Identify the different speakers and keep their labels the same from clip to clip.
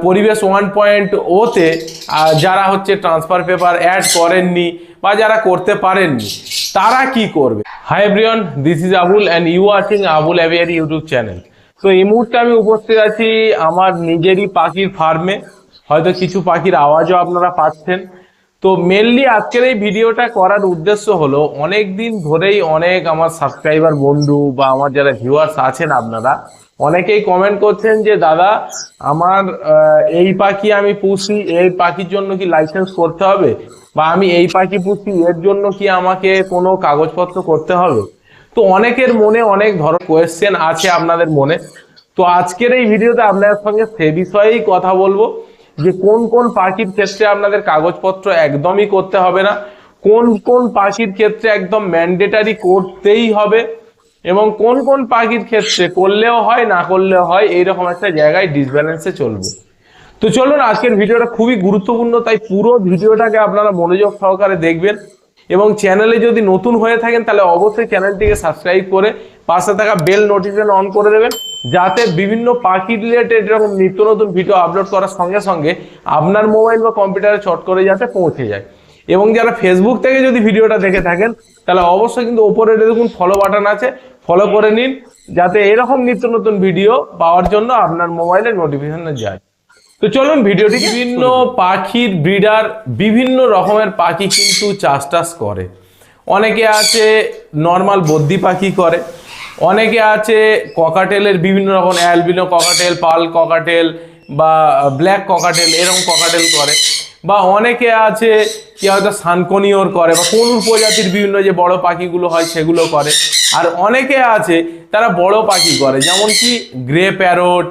Speaker 1: পরিবেশ 1.0-তে যারা হচ্ছে ট্রান্সফার পেপার অ্যাড করেননি বা যারা করতে পারেননি তারা কি করবে। Hi everyone, this is Abul and you watching Abul aviary YouTube channel. তো এই মুহূর্তে আমি উপস্থিত আছি আমার নিজেরই পাখির ফার্মে। হয়তো কিছু পাখির আওয়াজও আপনারা পাচ্ছেন। তো মেনলি আজকের এই ভিডিওটা করার উদ্দেশ্য হলো, অনেক দিন ধরেই অনেক আমার সাবস্ক্রাইবার বন্ধু বা আমার যারা ভিউয়ার্স আছেন আপনারা অনেকেই কমেন্ট করছেন যে দাদা আমার এই পাখি আমি পুষি, এই পাখির জন্য কি লাইসেন্স করতে হবে, বা আমি এই পাখি পুষি এর জন্য কি আমাকে কোনো কাগজপত্র করতে হবে। তো অনেকের মনে অনেক ধরনের কোয়েশ্চেন আছে আপনাদের মনে। তো আজকের এই ভিডিওতে আপনাদের সঙ্গে সে বিষয়েই কথা বলবো যে কোন কোন পাখির ক্ষেত্রে আপনাদের কাগজপত্র একদমই করতে হবে না, কোন কোন পাখির ক্ষেত্রে একদম ম্যান্ডেটারি করতেই হবে, এবং কোন কোন পাখির ক্ষেত্রে করলেও হয় না করলেও হয়, এইরকম একটা জায়গায় ডিসব্যালেন্সে চলবে। তো চলুন, আজকের ভিডিওটা খুবই গুরুত্বপূর্ণ, তাই পুরো ভিডিওটাকে আপনারা মনোযোগ সহকারে দেখবেন। এবং চ্যানেলে যদি নতুন হয়ে থাকেন তাহলে অবশ্যই চ্যানেলটিকে সাবস্ক্রাইব করে পাশে থাকা বেল নোটিফিকেশন অন করে দেবেন, যাতে বিভিন্ন পাখি রিলেটেড এরকম নিত্য নতুন ভিডিও আপলোড করার সঙ্গে সঙ্গে আপনার মোবাইল বা কম্পিউটারে চট করে যাতে পৌঁছে যায়। এবং যারা ফেসবুক থেকে যদি ভিডিওটা দেখে থাকেন তাহলে অবশ্যই কিন্তু ওপরে দেখুন ফলো বাটন আছে, ফলো করে নিন, যাতে এরকম নিত্য নতুন ভিডিও পাওয়ার জন্য আপনার মোবাইলে নোটিফিকেশন যায়। তো চলুন ভিডিওটি। বিভিন্ন পাখির ব্রিডার বিভিন্ন রকমের পাখি কিন্তু চাষ করে। অনেকে আছে নর্মাল বদ্যি পাখি করে, অনেকে আছে ককাটেলের বিভিন্ন রকম অ্যালবিনো ককাটেল, পাল ককাটেল বা ব্ল্যাক ককাটেল এরকম ককাটেল করে, বা অনেকে আছে কি হয়তো সানকনিওর করে বা কোন প্রজাতির বিভিন্ন যে বড় পাখিগুলো হয় সেগুলো করে। আর অনেকে আছে তারা বড় পাখি করে, যেমন কি গ্রে প্যারট,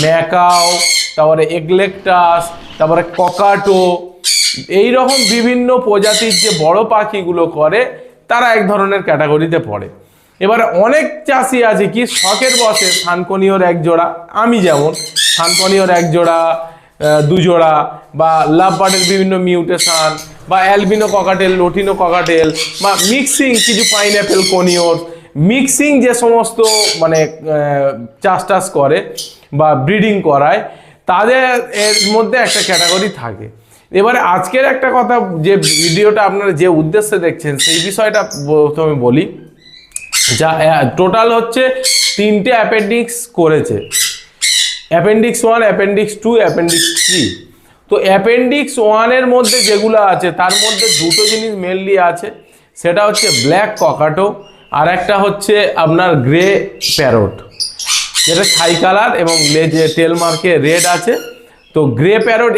Speaker 1: ম্যাকাও, তারপরে এগলেকটাস, তারপরে ককাটো, এইরকম বিভিন্ন প্রজাতির যে বড় পাখিগুলো করে তারা এক ধরনের ক্যাটাগরিতে পড়ে। এবার অনেক চাষি আছে কি শখের বসে সানকনিওর এক জোড়া, আমি যেমন সানকনিওর এক জোড়া, দুজোড়া, বা লাভ বার্ডের বিভিন্ন মিউটেশন, বা অ্যালবিনো ককাটেল, লোটিনো ককাটেল, বা মিক্সিং কিছু পাইনঅ্যাপেল কনিওর, মিক্সিং যে সমস্ত মানে চাষ করে বা ব্রিডিং করায়, তাদের এর মধ্যে একটা ক্যাটাগরি থাকে। এবারে আজকের একটা কথা, যে ভিডিওটা আপনারা যে উদ্দেশ্যে দেখছেন সেই বিষয়টা প্রথমে বলি। যা টোটাল হচ্ছে 3টে অ্যাপেন্ডিক্স করেছে, অ্যাপেন্ডিক্স 1, অ্যাপেন্ডিক্স 2, অ্যাপেন্ডিক্স 3। তো অ্যাপেন্ডিক্স 1-এর মধ্যে যেগুলো আছে তার মধ্যে দুটো জিনিস মেনলি আছে, সেটা হচ্ছে ব্ল্যাক ককাটো আর একটা হচ্ছে আপনার গ্রে প্যারট, যেটা ছাই কালার এবং লেজে টেল মার্কে রেড আছে। তো গ্রে প্যারট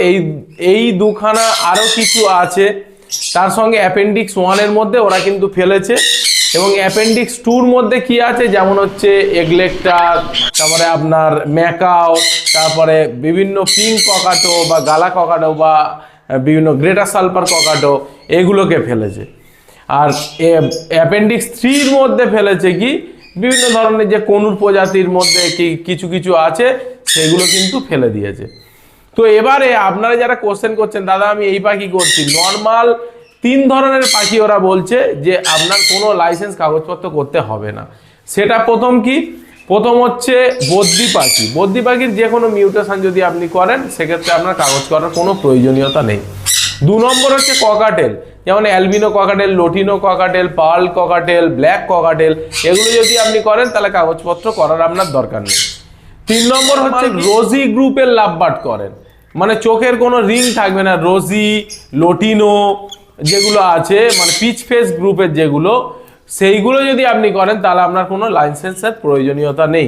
Speaker 1: এই দুখানা, আরও কিছু আছে তার সঙ্গে অ্যাপেন্ডিক্স 1-এর মধ্যে ওরা কিন্তু ফেলেছে। এবং অ্যাপেন্ডিক্স 2-র মধ্যে কি আছে, যেমন হচ্ছে এগলেকটার, তারপরে আপনার ম্যাকাও, তারপরে বিভিন্ন পিঙ্ক ককাটো বা গালা ককাটো বা বিভিন্ন গ্রেটার সালফার ককাটো, এগুলোকে ফেলেছে। আর অ্যাপেন্ডিক্স 3-র মধ্যে ফেলেছে কি বিভিন্ন ধরনের যে কনুর প্রজাতির মধ্যে কিছু কিছু আছে সেগুলো কিন্তু ফেলে দিয়েছে। তো এবারে আপনারা যারা কোশ্চেন করছেন দাদা আমি এই পাখি করছি, নর্মাল 3 ধরনের পাখি ওরা বলছে যে আপনার কোনো লাইসেন্স কাগজপত্র করতে হবে না। সেটা প্রথম হচ্ছে বদ্যি পাখি। বদ্যি পাখির যে কোনো মিউটেশন যদি আপনি করেন সেক্ষেত্রে আপনার কাগজ করার কোনো প্রয়োজনীয়তা নেই। 2 নম্বর হচ্ছে ককাটেল, যেমন albino cockatiel, lutino cockatiel, pearl cockatiel, black cockatiel, এগুলো যদি আপনি করেন তাহলে কাগজপত্র করার আপনার দরকার নেই। 3 নম্বর হচ্ছে রোজি গ্রুপের লাভবার্ড করেন, মানে চোখের কোনো রিং থাকবে না, রোজি, লোটিনো যেগুলো আছে মানে পিচ ফেস গ্রুপের যেগুলো, সেইগুলো যদি আপনি করেন তাহলে আপনার কোনো লাইসেন্সের প্রয়োজনীয়তা নেই।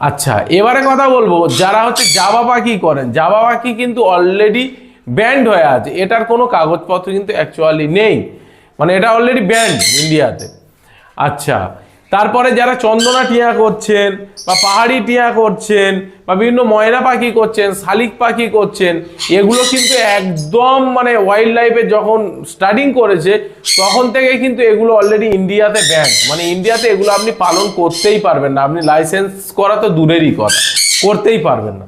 Speaker 1: আচ্ছা, এবারে কথা বলবো যারা হচ্ছে জাবা পাখি করেন। জাবা পাখি কিন্তু অলরেডি ব্যান্ড হয়ে আছে, এটার কোনো কাগজপত্র কিন্তু অ্যাকচুয়ালি নেই, মানে এটা অলরেডি ব্যান্ড ইন্ডিয়াতে। আচ্ছা, তারপরে যারা চন্দনা টিয়া করছেন বা পাহাড়ি টিয়া করছেন বা বিভিন্ন ময়না পাখি করছেন, শালিক পাখি করছেন, এগুলো কিন্তু একদম মানে ওয়াইল্ড লাইফে যখন স্টার্টিং করেছে তখন থেকে কিন্তু এগুলো অলরেডি ইন্ডিয়াতে ব্যান্ড, মানে ইন্ডিয়াতে এগুলো আপনি পালন করতেই পারবেন না, আপনি লাইসেন্স করা তো দূরেরই কথা, করতেই পারবেন না।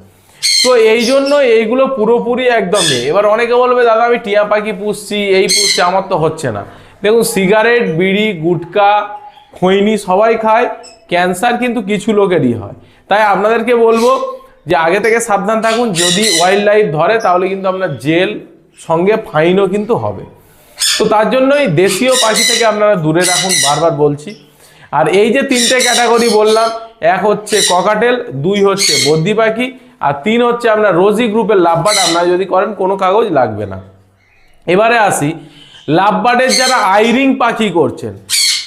Speaker 1: তো এই জন্য এইগুলো পুরোপুরি একদম নেই। এবার অনেকে বলবে দাদা আমি টিয়া পাখি পুষছি, এই পুষছি, আমার তো হচ্ছে না। দেখুন, সিগারেট, বিড়ি, গুটকা, খৈনি সবাই খায়, ক্যান্সার কিন্তু কিছু লোকেরই হয়। তাই আপনাদেরকে বলবো যে আগে থেকে সাবধান থাকুন, যদি ওয়াইল্ড লাইফ ধরে তাহলে কিন্তু আপনার জেল সঙ্গে ফাইনও কিন্তু হবে। তো তার জন্যই দেশীয় পাখি থেকে আপনারা দূরে রাখুন, বারবার বলছি। আর এই যে তিনটে ক্যাটাগরি বললাম, এক হচ্ছে ককাটেল, দুই হচ্ছে বদ্রি পাখি, আর তিন হচ্ছে আপনার রোজি গ্রুপের লাভবার্ড। আপনারা যদি করেন কোনো কাগজ লাগবে না। এবারে আসি, লাভবার্ডের যারা আইরিং পাখি করছেন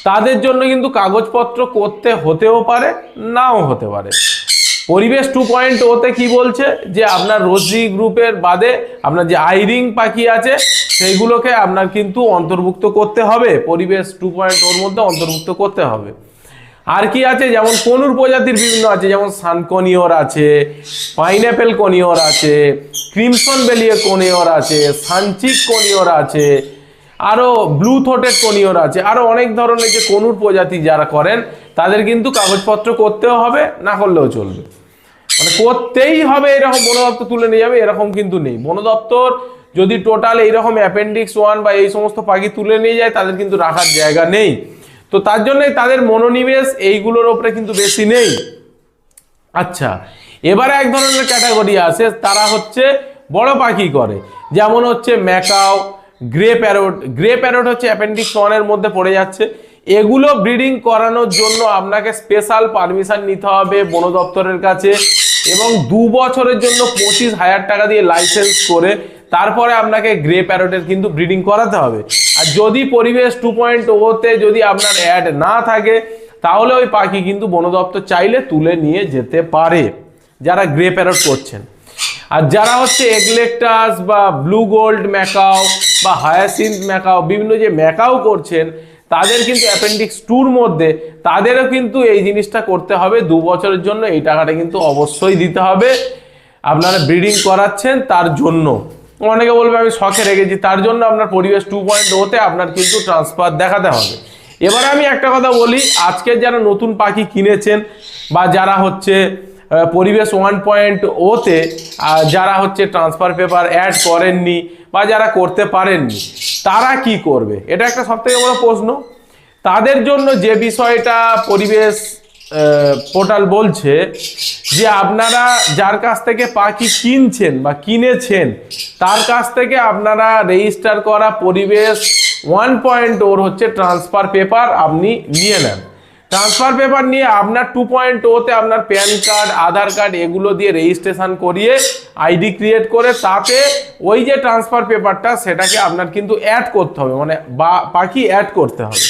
Speaker 1: তাদের জন্য কিন্তু কাগজপত্র করতে হতেও পারে, নাও হতে পারে। পরিবেশ 2.0-তে কি বলছে যে আপনার রোজি গ্রুপের বাদে আপনার যে আইরিং পাখি আছে সেইগুলোকে আপনার কিন্তু অন্তর্ভুক্ত করতে হবে, পরিবেশ 2.0-র মধ্যে অন্তর্ভুক্ত করতে হবে। আর কি আছে, যেমন কনুর প্রজাতির বিভিন্ন আছে, যেমন সানকনিওর আছে, পাইনঅ্যাপেল কনিওর আছে, ক্রিমসন বেলিয়ে কনিওর আছে, সানচিক কনিওর আছে, আরও ব্লু থ্রোটেড কনিওর আছে, আরও অনেক ধরনের যে কনুর প্রজাতি যারা করেন তাদের কিন্তু কাগজপত্র করতেও হবে, না করলেও চলবে। মানে করতেই হবে এরকম বন দপ্তর তুলে নিয়ে যাবে এরকম কিন্তু নেই। বন দপ্তর যদি টোটাল এইরকম অ্যাপেন্ডিক্স 1 বা এই সমস্ত পাখি তুলে নিয়ে যায় তাদের কিন্তু রাখার জায়গা নেই। তো তার জন্যই তাদের মনোনিবেশ এইগুলোর ওপরে কিন্তু বেশি নেই। আচ্ছা, এবারে এক ধরনের ক্যাটাগরি আছে, তারা হচ্ছে বড় পাখি করে, যেমন হচ্ছে macaw, grey parrot. Grey parrot হচ্ছে অ্যাপেন্ডিক্স 1-এর মধ্যে পড়ে যাচ্ছে। এগুলো ব্রিডিং করানোর জন্য আপনাকে স্পেশাল পারমিশন নিতে হবে বন দপ্তরের কাছে, এবং 2 বছরের জন্য 25,000 টাকা দিয়ে লাইসেন্স করে তারপরে আপনাকে গ্রে প্যারটের কিন্তু ব্রিডিং করাতে হবে। আর যদি পরিবেশ 2.0-তে যদি আপনার অ্যাড না থাকে তাহলে ওই পাখি কিন্তু বন দপ্তর চাইলে তুলে নিয়ে যেতে পারে, যারা গ্রে প্যারট করছেন। আর যারা হচ্ছে এগলেকটাস বা ব্লু গোল্ড ম্যাকাও বা হায়াসিন্থ ম্যাকাও, বিভিন্ন যে ম্যাকাও করছেন তাদের কিন্তু অ্যাপেন্ডিক্স 2-র মধ্যে তাদেরও কিন্তু এই জিনিসটা করতে হবে 2 বছরের জন্য। এই টাকাটা কিন্তু অবশ্যই দিতে হবে, আপনারা ব্রিডিং করাচ্ছেন তার জন্য। অনেকে বলবে আমি শখে রেখেছি, তার জন্য আপনার পরিবেশ 2.0-তে আপনার কিন্তু ট্রান্সফার দেখাতে হবে। এবারে আমি একটা কথা বলি, আজকে যারা নতুন পাখি কিনেছেন বা যারা হচ্ছে পরিবেশ 1.0-তে যারা হচ্ছে ট্রান্সফার পেপার অ্যাড করেননি বা যারা করতে পারেননি, তারা কি করবে? এটা একটা সবথেকে বড় প্রশ্ন। তাদের জন্য যে বিষয়টা পরিবেশ পোর্টাল বলছে যে আপনারা যার কাছ থেকে পাখি কিনছেন বা কিনেছেন তার কাছ থেকে আপনারা রেজিস্টার করা পরিবেশ 1.0 হচ্ছে ট্রান্সফার পেপার আপনি নিয়ে নেন। ট্রান্সফার পেপার নিয়ে আপনার 2.0-তে আপনার প্যান কার্ড, আধার কার্ড এগুলো দিয়ে রেজিস্ট্রেশন করিয়ে আইডি ক্রিয়েট করে তাতে ওই যে ট্রান্সফার পেপারটা সেটাকে আপনার কিন্তু অ্যাড করতে হবে, মানে পাখি অ্যাড করতে হবে।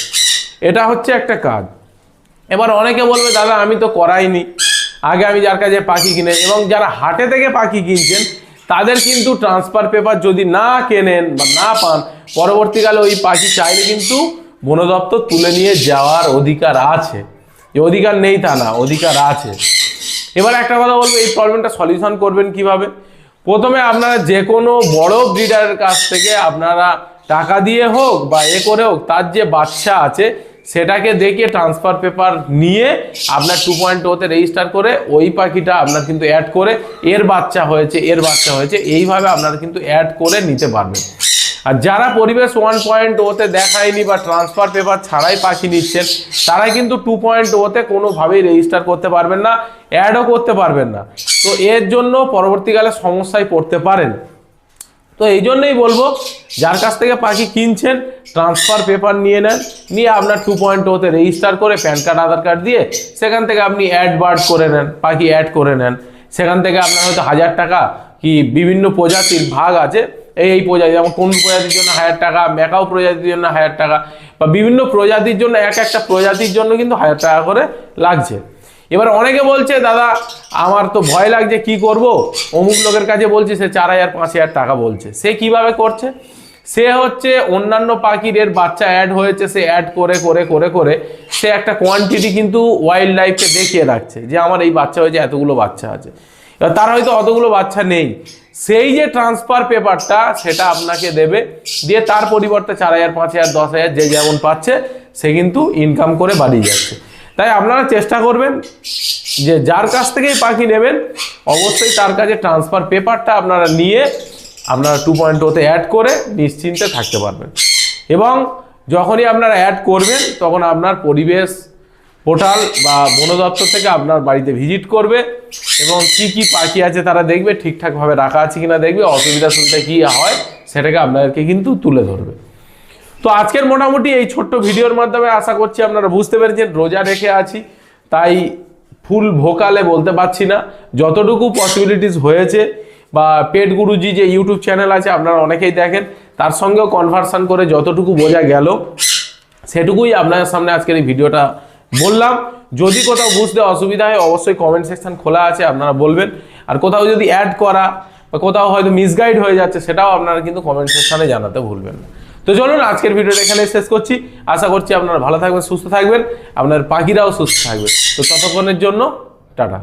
Speaker 1: এটা হচ্ছে একটা কাজ। এবার অনেকে বলবে দাদা আমি তো করাইনি, আগে আমি যার কাছে পাখি কিনে, এবং যারা হাটে থেকে পাখি কিনছেন তাদের কিন্তু ট্রান্সফার পেপার যদি না কেনেন বা না পান, পরবর্তীকালে ওই পাখি চাইলে কিন্তু বন দপ্তর তুলে নিয়ে যাওয়ার অধিকার আছে। যে অধিকার নেই তা না, অধিকার আছে। এবার একটা কথা বলবো, এই প্রবলেমটা সলিউশন করবেন কিভাবে? প্রথমে আপনারা যে কোনো বড় ব্রিডারের কাছ থেকে আপনারা টাকা দিয়ে হোক বা করে হোক তার যে বাচ্চা আছে সেটাকে দেখিয়ে ট্রান্সফার পেপার নিয়ে আপনার 2.0-তে রেজিস্টার করে ওই পাখিটা আপনার কিন্তু অ্যাড করে এর বাচ্চা হয়েছে, এর বাচ্চা হয়েছে, এইভাবে আপনারা কিন্তু অ্যাড করে নিতে পারবেন। আর যারা পরিবেশ 1.0-তে দেখায়নি বা ট্রান্সফার পেপার ছাড়াই পাখি নিচ্ছেন তারাই কিন্তু 2.0-তে কোনোভাবেই রেজিস্টার করতে পারবেন না, অ্যাডও করতে পারবেন না। তো এর জন্য পরবর্তীকালে সমস্যায় পড়তে পারেন। তো এই জন্যই বলবো, যার কাছ থেকে পাখি কিনছেন ট্রান্সফার পেপার নিয়ে নেন, নিয়ে আপনার 2.0-তে রেজিস্টার করে প্যান কার্ড, আধার কার্ড দিয়ে সেখান থেকে আপনি অ্যাড বার্ড করে নেন, পাখি অ্যাড করে নেন। সেখান থেকে আপনার হয়তো 1000 টাকা কি বিভিন্ন প্রজাতির ভাগ আছে, এই প্রজাতি, যেমন কোন প্রজাতির জন্য 1000 টাকা, ম্যাকাও প্রজাতির জন্য 1000 টাকা, বা বিভিন্ন প্রজাতির জন্য একটা প্রজাতির জন্য কিন্তু 1000 টাকা করে লাগছে। এবার অনেকে বলছে দাদা আমার তো ভয় লাগছে, কি করব? অমুক লোকের কাছে বলছে সে 4000 5000 টাকা বলছে। সে কিভাবে করছে? সে হচ্ছে অন্যান্য পাখির এর বাচ্চা অ্যাড হয়েছে, সে অ্যাড করে করে করে করে সে একটা কোয়ান্টিটি কিন্তু ওয়াইল্ড লাইফকে দেখিয়ে রাখছে যে আমার এই বাচ্চা হয়েছে, এতগুলো বাচ্চা আছে। এবার তার হয়তো অতগুলো বাচ্চা নেই, সেই যে ট্রান্সফার পেপারটা সেটা আপনাকে দেবে, দিয়ে তার পরিবর্তে 4000 5000 10000 যে যেমন পাচ্ছে সে কিন্তু ইনকাম করে বাড়িয়ে যাচ্ছে। তাই আপনারা চেষ্টা করবেন যে যার কাছ থেকেই পাখি নেবেন অবশ্যই তার কাছে ট্রান্সফার পেপারটা আপনারা নিয়ে আপনারা 2.0-তে অ্যাড করে নিশ্চিন্তে থাকতে পারবেন। এবং যখনই আপনারা অ্যাড করবেন তখন আপনার পরিবেশ পোর্টাল বা বন দপ্তর থেকে আপনার বাড়িতে ভিজিট করবে, এবং কি কি পাখি আছে তারা দেখবে, ঠিকঠাকভাবে রাখা আছে কিনা দেখবে, অসুবিধা সুবিধা কী হয় সেটাকে আপনাদেরকে কিন্তু তুলে ধরবে। তো আজকের মোটামুটি এই ছোট্ট ভিডিওর মাধ্যমে আশা করছি আপনারা বুঝতে পেরেছেন। রোজা রেখে আছি তাই ফুল ভোকালে বলতে পারছি না, যতটুকু পসিবিলিটিস হয়েছে বা পেট গুরুজি যে ইউটিউব চ্যানেল আছে আপনারা অনেকেই দেখেন, তার সঙ্গেও কনভারসান করে যতটুকু বোঝা গেল সেটুকুই আপনাদের সামনে আজকের এই ভিডিওটা বললাম। যদি কোথাও বুঝতে অসুবিধা হয় অবশ্যই কমেন্ট সেকশন খোলা আছে, আপনারা বলবেন। আর কোথাও যদি অ্যাড করা বা কোথাও হয়তো মিসগাইড হয়ে যাচ্ছে সেটাও আপনারা কিন্তু কমেন্ট সেকশনে জানাতে ভুলবেন না। তো চলুন আজকের ভিডিওটা এখানে শেষ করছি। আশা করছি আপনারা ভালো থাকবেন, সুস্থ থাকবেন, আপনার পাখিরাও সুস্থ থাকবে। তো ততক্ষণের জন্য টাটা।